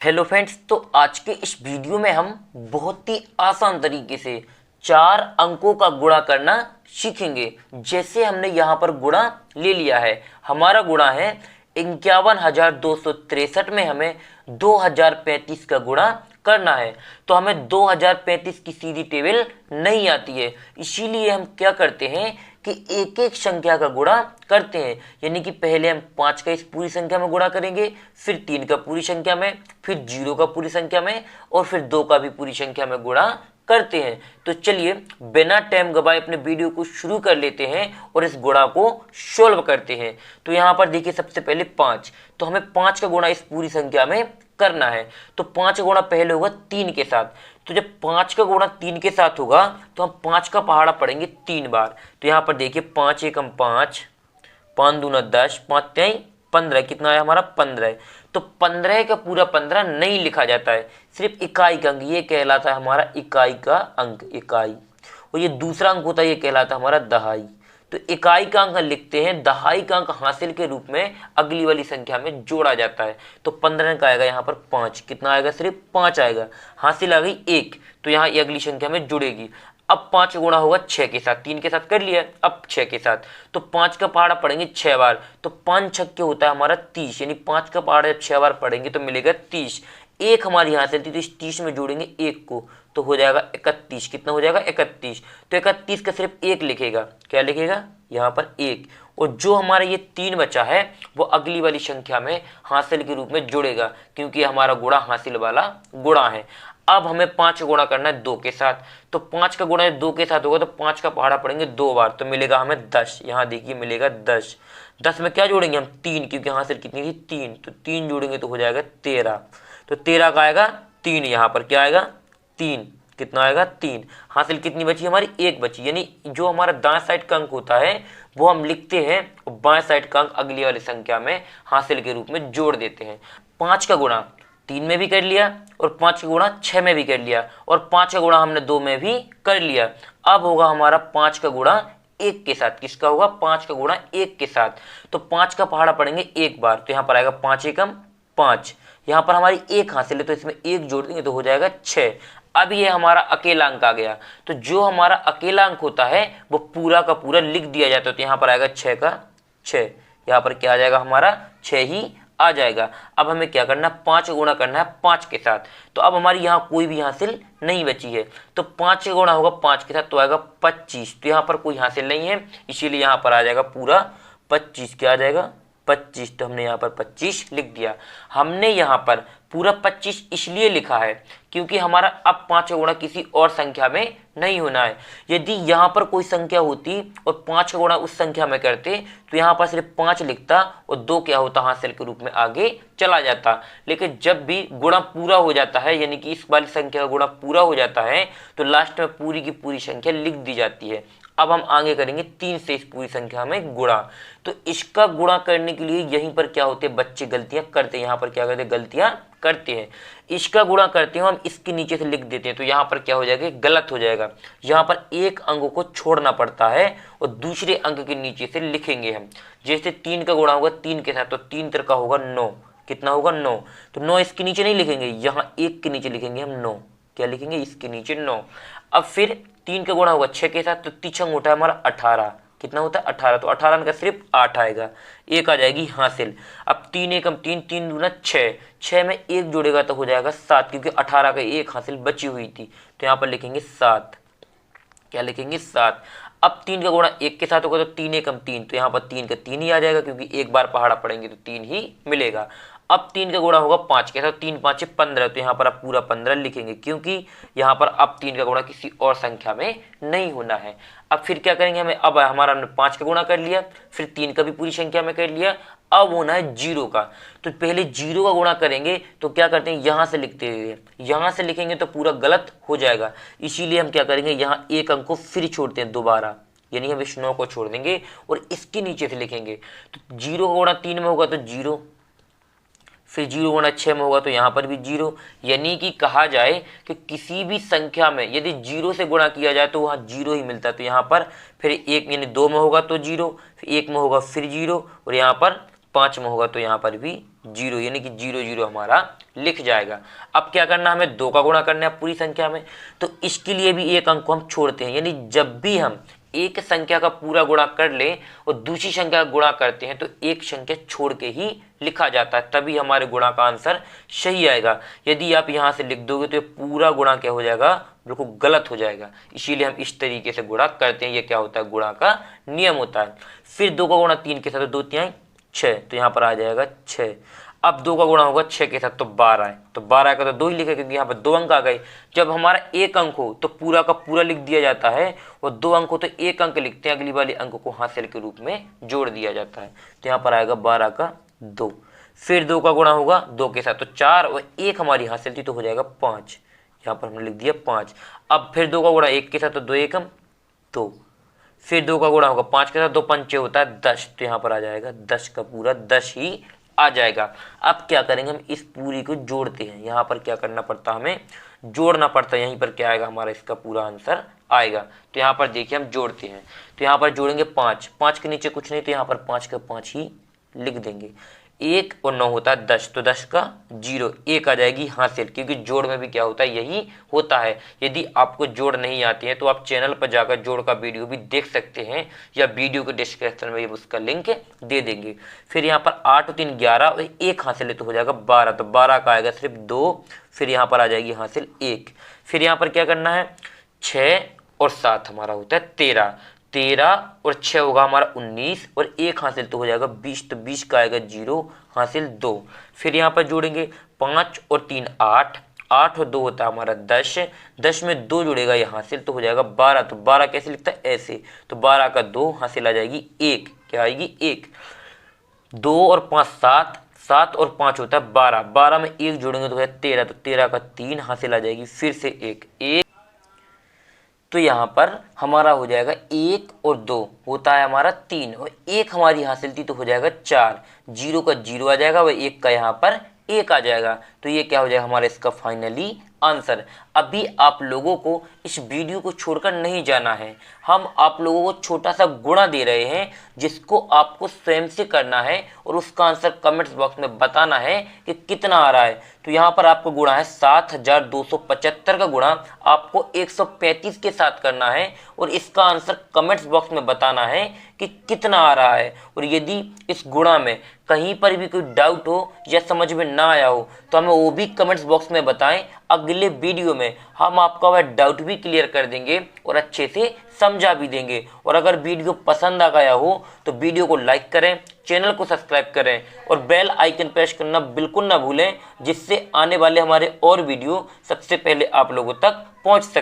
Hello friends, तो आज के इस वीडियो में हम बहुत ही आसान तरीके से 4 अंकों का गुणा करना सीखेंगे। जैसे हमने यहाँ पर गुणा ले लिया है, हमारा गुणा है 51,263 में हमें 2035 का गुणा करना है। तो हमें 2035 की सीधी टेबल नहीं आती है, इसीलिए हम क्या करते हैं कि एक एक संख्या का गुणा करते हैं। यानी कि पहले हम 5 का इस पूरी संख्या में गुणा करेंगे, फिर 3 का पूरी संख्या में, फिर 0 का पूरी संख्या में और फिर 2 का भी पूरी संख्या में गुणा करते हैं। तो चलिए बिना टाइम गवाए अपने वीडियो को शुरू कर लेते हैं और इस गुणा को सॉल्व करते हैं। तो यहाँ पर देखिए, सबसे पहले 5, तो हमें 5 का गुणा इस पूरी संख्या में करना है। तो 5 का गुणा पहले होगा 3 के साथ। तो जब 5 का गुणा 3 के साथ होगा तो हम 5 का पहाड़ा पढ़ेंगे 3 बार। तो यहाँ पर देखिए 5 एकम 5, 5 दूना 10, 5 तिहाई 15, कितना है हमारा 15 है। तो 15 का पूरा 15 नहीं लिखा जाता है, सिर्फ इकाई का अंक, ये कहलाता है हमारा इकाई का अंक, इकाई। और ये दूसरा अंक होता है, ये कहलाता है हमारा दहाई। तो इकाई का अंक लिखते हैं, दहाई का अंक हासिल के रूप में अगली वाली संख्या में जोड़ा जाता है। तो 15 का आएगा यहाँ पर 5, कितना आएगा, सिर्फ 5 आएगा। हासिल आ गई 1, तो यहाँ ये अगली संख्या में जुड़ेगी। अब 5 गुणा होगा 6 के साथ, 3 के साथ कर लिया, अब 6 के साथ। तो 5 का पहाड़ा पढ़ेंगे 6 बार। तो 5 छक्के होता है हमारा 30, यानी 5 का पहाड़ा जब 6 बार पढ़ेंगे तो मिलेगा 30। एक हमारी यहाँ से थी, तो इस 30 में जोड़ेंगे 1 को, तो हो जाएगा 31। कितना हो जाएगा, 31। तो 31 का सिर्फ 1 लिखेगा, क्या लिखेगा यहाँ पर 1। और जो हमारा ये 3 बचा है वो अगली वाली संख्या में हासिल के रूप में जुड़ेगा, क्योंकि हमारा गुणा हासिल वाला गुणा है। अब हमें 5 का गुणा करना है 2 के साथ। तो 5 का गुणा 2 के साथ होगा तो 5 का पहाड़ा पढ़ेंगे 2 बार, तो मिलेगा हमें 10। यहाँ देखिए मिलेगा 10। 10 में क्या जोड़ेंगे हम, 3, क्योंकि हासिल कितनी थी 3, तो 3 जोड़ेंगे तो हो जाएगा 13। तो 13 का आएगा 3, यहाँ पर क्या आएगा 3, कितना आएगा 3। हासिल कितनी बची, हमारी 1 बची। यानी जो हमारा दाएं साइड का अंक होता है वो हम लिखते हैं और बाएं साइड का अंक अगली वाली संख्या में हासिल के रूप में जोड़ देते हैं। 5 का गुणा 3 में भी कर लिया और 5 का गुणा 6 में भी कर लिया और 5 का गुणा हमने 2 में भी कर लिया। अब होगा हमारा 5 का गुणा 1 के साथ। किसका होगा, 5 का गुणा 1 के साथ। तो 5 का पहाड़ा पढ़ेंगे 1 बार, तो यहाँ पर आएगा 5 एकम 5। यहाँ पर हमारी 1 हासिल है तो इसमें 1 जोड़ देंगे तो हो जाएगा 6। अब ये हमारा अकेला अंक आ गया। तो जो हमारा अकेला अंक होता है वो पूरा का पूरा लिख दिया जाता है। तो यहाँ पर आएगा 6 का 6, यहाँ पर क्या आ जाएगा हमारा 6 ही आ जाएगा। अब हमें क्या करना है, 5 गुणा करना है 5 के साथ। तो अब हमारी यहाँ कोई भी हासिल नहीं बची है, तो 5 गुणा होगा 5 के साथ तो आएगा 25। तो यहाँ पर कोई हासिल नहीं है, इसीलिए यहाँ पर आ जाएगा पूरा 25। क्या आ जाएगा 25। तो हमने यहाँ पर 25 लिख दिया। हमने यहाँ पर पूरा 25 इसलिए लिखा है क्योंकि हमारा अब 5 गुणा किसी और संख्या में नहीं होना है। यदि यहाँ पर कोई संख्या होती और 5 गुणा उस संख्या में करते तो यहाँ पर सिर्फ 5 लिखता और 2 क्या होता, हासिल के रूप में आगे चला जाता। लेकिन जब भी गुणा पूरा हो जाता है, यानी कि इस वाली संख्या का गुणा पूरा हो जाता है, तो लास्ट में पूरी की पूरी संख्या लिख दी जाती है। अब हम आगे करेंगे 3 से इस पूरी संख्या में गुणा। तो इसका गुणा करने के लिए यहीं पर क्या होते हैं, बच्चे गलतियां करते हैं। यहाँ पर क्या करते हैं, गलतियां करते हैं। इसका गुणा करते हैं हम इसके नीचे से लिख देते हैं, तो यहाँ पर क्या हो जाएगा, गलत हो जाएगा। यहाँ पर एक अंक को छोड़ना पड़ता है और दूसरे अंक के नीचे से लिखेंगे हम। जैसे 3 का गुणा होगा 3 के साथ, तो 3 का होगा 9, कितना होगा 9। तो 9 इसके नीचे नहीं लिखेंगे, यहाँ 1 के नीचे लिखेंगे हम 9। क्या लिखेंगे, इसके नीचे 9। अब फिर 3 का गुणा होगा 6 के साथ, तो तीछंग होता है हमारा 18। कितना होता है 18, तो 18 का सिर्फ 8 आएगा, 1 आ जाएगी हासिल। अब 3 एकम 3, 3 दूना 6, 6 में 1 जोड़ेगा तो हो जाएगा 7, क्योंकि 18 का 1 हासिल बची हुई थी। तो यहाँ पर लिखेंगे 7। क्या लिखेंगे 7। अब 3 का गुणा 1 के साथ होगा तो 3 एकम 3, तो यहाँ पर 3 का 3 ही आ जाएगा, क्योंकि एक बार पहाड़ा पढ़ेंगे तो 3 ही मिलेगा। अब 3 का गुणा होगा 5 के साथ, 3 5 15, तो यहाँ पर आप पूरा 15 लिखेंगे, क्योंकि यहाँ पर अब 3 का गुणा किसी और संख्या में नहीं होना है। अब फिर क्या करेंगे हमें, अब हमारा हमने 5 का गुणा कर लिया, फिर 3 का भी पूरी संख्या में कर लिया। अब होना है 0 का। तो पहले 0 का गुणा करेंगे तो क्या करते हैं, यहाँ से लिखते हुए, यहाँ से लिखेंगे तो पूरा गलत हो जाएगा। इसीलिए हम क्या करेंगे, यहाँ एक अंक को फिर छोड़ते हैं दोबारा, यानी हम इस 9 को छोड़ देंगे और इसके नीचे से लिखेंगे। तो 0 का गुणा 3 में होगा तो 0, फिर 0 गुणा 6 में होगा तो यहाँ पर भी 0। यानी कि कहा जाए कि किसी भी संख्या में यदि 0 से गुणा किया जाए तो वहाँ 0 ही मिलता है। तो यहाँ पर फिर 1 यानी 2 में होगा तो 0, फिर 1 में होगा फिर 0, और यहाँ पर 5 में होगा तो यहाँ पर भी 0, यानी कि 0 0 हमारा लिख जाएगा। अब क्या करना, हमें 2 का गुणा करना है पूरी संख्या में, तो इसके लिए भी एक अंक को हम छोड़ते हैं, यानी जब भी हम एक संख्या का पूरा गुणा कर ले और दूसरी संख्या का गुणा करते हैं तो एक संख्या छोड़ के ही लिखा जाता है, तभी हमारे गुणा का आंसर सही आएगा। यदि आप यहाँ से लिख दोगे तो ये पूरा गुणा क्या हो जाएगा, बिल्कुल गलत हो जाएगा। इसीलिए हम इस तरीके से गुणा करते हैं, ये क्या होता है, गुणा का नियम होता है। फिर 2 का गुणा 3 के साथ, 2 3 6, तो यहाँ पर आ जाएगा 6। अब 2 का गुणा होगा 6 के साथ तो 12 है, तो 12 का तो 2 ही लिखा, क्योंकि यहाँ पर 2 अंक आ गए। जब हमारा एक अंक हो तो पूरा का पूरा लिख दिया जाता है, और 2 अंक हो तो एक अंक लिखते हैं, अगली वाले अंक को हासिल के रूप में जोड़ दिया जाता है। तो यहाँ पर आएगा 12 का 2। फिर 2 का गुणा होगा 2 के साथ तो 4, और 1 हमारी हासिल थी तो हो जाएगा 5, यहाँ पर हमने लिख दिया 5। अब फिर 2 का गुणा 1 के साथ तो 2 एकम 2। फिर 2 का गुणा होगा 5 के साथ, 2 पंचे होता है 10, तो यहाँ पर आ जाएगा 10 का पूरा 10 ही आ जाएगा। अब क्या करेंगे, हम इस पूरी को जोड़ते हैं। यहाँ पर क्या करना पड़ता, हमें जोड़ना पड़ता है, यहीं पर क्या आएगा हमारा, इसका पूरा आंसर आएगा। तो यहाँ पर देखिए हम जोड़ते हैं, तो यहाँ पर जोड़ेंगे 5, 5 के नीचे कुछ नहीं, तो यहाँ पर 5 का 5 ही लिख देंगे। 1 और 9 होता है 10, तो 10 का 0, 1 आ जाएगी हासिल, क्योंकि जोड़ में भी क्या होता है, यही होता है। यदि आपको जोड़ नहीं आती है तो आप चैनल पर जाकर जोड़ का वीडियो भी देख सकते हैं, या वीडियो के डिस्क्रिप्शन में उसका लिंक दे देंगे। फिर यहाँ पर 8 और 3 11, और 1 हासिल है तो हो जाएगा 12, तो 12 का आएगा सिर्फ 2, फिर यहाँ पर आ जाएगी हासिल 1। फिर यहाँ पर क्या करना है, 6 और 7 हमारा होता है 13, 13 और 6 होगा हमारा 19, और 1 हासिल तो हो जाएगा 20, तो 20 का आएगा 0 हासिल 2। फिर यहाँ पर जोड़ेंगे 5 और 3 8, 8 और 2 होता है हमारा 10, 10 में 2 जुड़ेगा ये हासिल तो हो जाएगा 12, तो 12 कैसे लिखता है, ऐसे, तो 12 का 2 हासिल आ जाएगी 1, क्या आएगी 1। 2 और 5 7, 7 और 5 होता है 12, 12 में 1 जोड़ेंगे तो है 13, तो 13 का 3 हासिल आ जाएगी, फिर से 1, तो यहाँ पर हमारा हो जाएगा 1 और 2 होता है हमारा 3, और 1 हमारी हासिल थी तो हो जाएगा 4, 0 का 0 आ जाएगा, वह 1 का यहाँ पर 1 आ जाएगा। तो ये क्या हो जाएगा हमारा इसका फाइनली आंसर। अभी आप लोगों को इस वीडियो को छोड़कर नहीं जाना है, हम आप लोगों को छोटा सा गुणा दे रहे हैं जिसको आपको स्वयं से करना है, और उसका आंसर कमेंट्स बॉक्स में बताना है कि कितना आ रहा है। तो यहाँ पर आपको गुणा है 7275 का गुणा आपको 135 के साथ करना है, और इसका आंसर कमेंट्स बॉक्स में बताना है कि कितना आ रहा है। और यदि इस गुणा में कहीं पर भी कोई डाउट हो या समझ में ना आया हो तो हमें वो भी कमेंट्स बॉक्स में बताएं, अगले वीडियो में हम आपका वह डाउट भी क्लियर कर देंगे और अच्छे से समझा भी देंगे। और अगर वीडियो पसंद आ गया हो तो वीडियो को लाइक करें, चैनल को सब्सक्राइब करें और बेल आइकन प्रेस करना बिल्कुल ना भूलें, जिससे आने वाले हमारे और वीडियो सबसे पहले आप लोगों तक पहुंच सके।